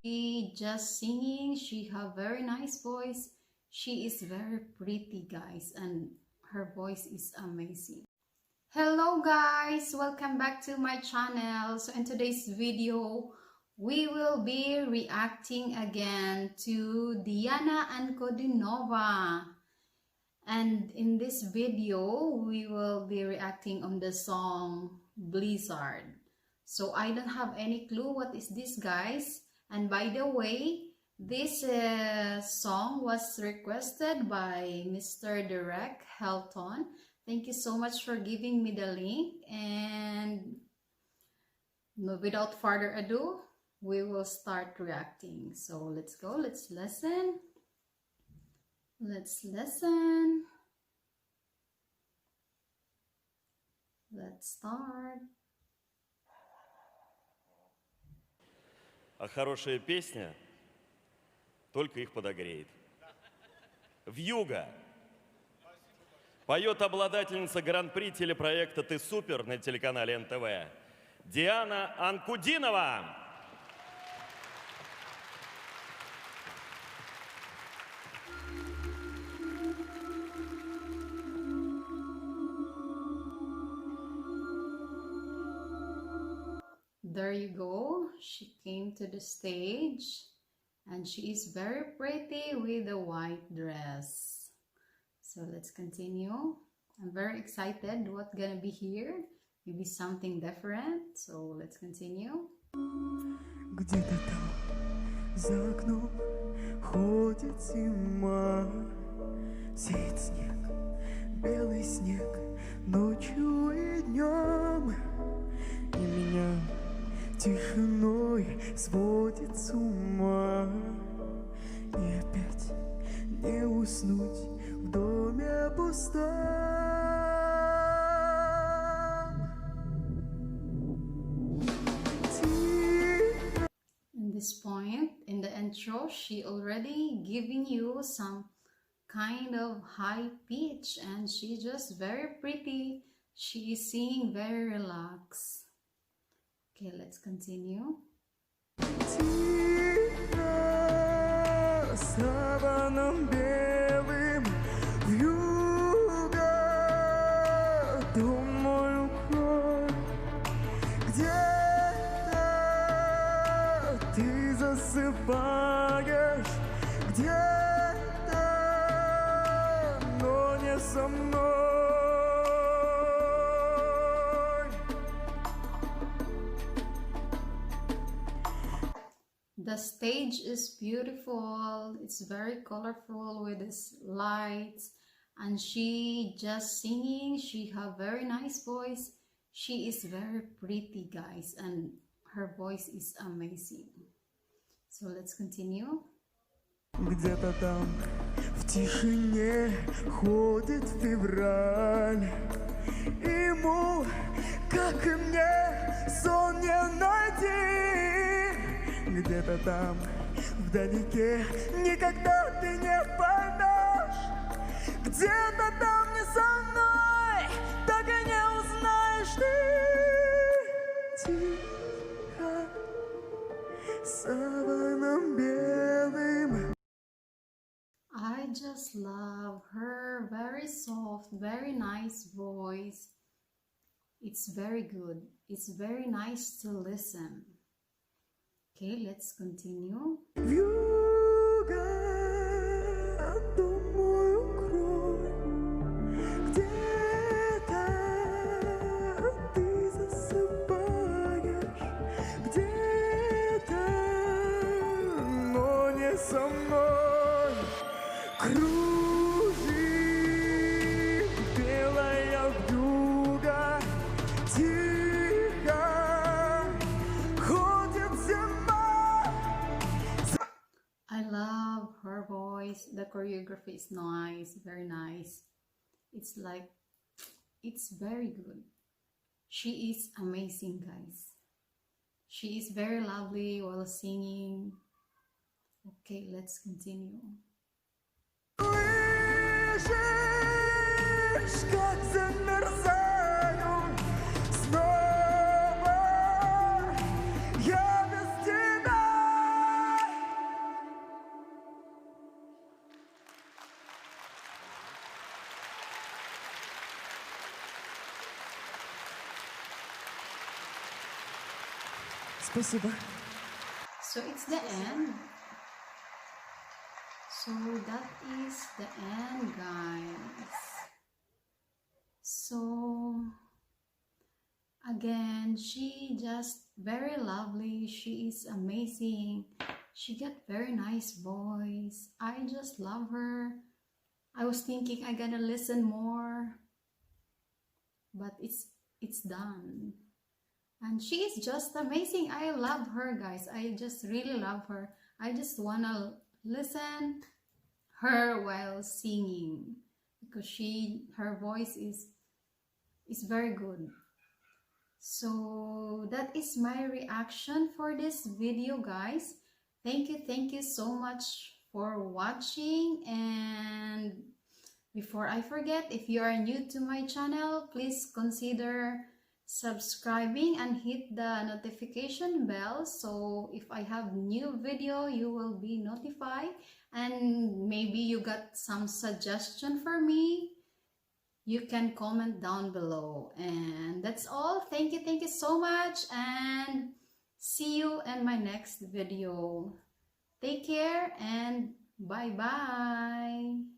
She just singing. She have very nice voice. She is very pretty, guys, and her voice is amazing. Hello guys, welcome back to my channel. So in today's video, we will be reacting again to Diana Ankudinova. And in this video, we will be reacting on the song Blizzard. So I don't have any clue what is this, guys. And by the way, this song was requested by Mr. Derek Helton. Thank you so much for giving me the link. And without further ado, we will start reacting. So let's go, let's listen. Let's listen. Let's start. А хорошая песня только их подогреет. «Вьюга» поет обладательница гран-при телепроекта «Ты супер» на телеканале НТВ Диана Анкудинова. There you go. She came to the stage and she is very pretty with a white dress. So let's continue. I'm very excited what's gonna be here. Maybe something different. So let's continue. Где-то там за окном ходит зима, сеет снег, белый снег, ночью и днем, и меня тишиной сводит с ума. И опять не уснуть в доме пустом. In this point, in the intro, she already giving you some kind of high pitch and she's just very pretty. She is singing very relaxed. Okay, let's continue. Саваном белым вьюга, дом мой укрой. Где-то ты засыпаешь, где-то, но не со мной. The stage is beautiful. It's very colorful with its lights, and she just singing. She have very nice voice. She is very pretty, guys, and her voice is amazing. So let's continue. Где-то там в тишине ходит февраль. Ему, как и мне, сон не найти. Где-то там вдалеке никогда ты не поймешь. Где-то там не со мной, так и не узнаешь ты. Тихо, саваном белым. I just love her very soft, very nice voice. It's very good. It's very nice to listen. Okay, let's continue. Вьюга, дом мой укрой. Где-то ты засыпаешь, где-то, но не со мной. Кружит белая вьюга, тихо ходит зима. I love her voice. The choreography is nice, very nice. It's like, it's very good. She is amazing, guys. She is very lovely while singing. Okay, let's continue. Слышишь, как замерзаю снова я без тебя. Спасибо. So it's the end. So that is the end, guys. So again, she just very lovely. She is amazing. She got very nice voice. I just love her. I was thinking I gotta listen more, but it's done. And she is just amazing. I love her, guys. I just really love her. I just wanna listen her while singing because her voice is very good. So that is my reaction for this video, guys. Thank you so much for watching. And before I forget, if you are new to my channel, please consider subscribing and hit the notification bell, so if I have new video you will be notified. And maybe you got some suggestion for me, you can comment down below. And that's all. Thank you so much, and see you in my next video. Take care and bye bye.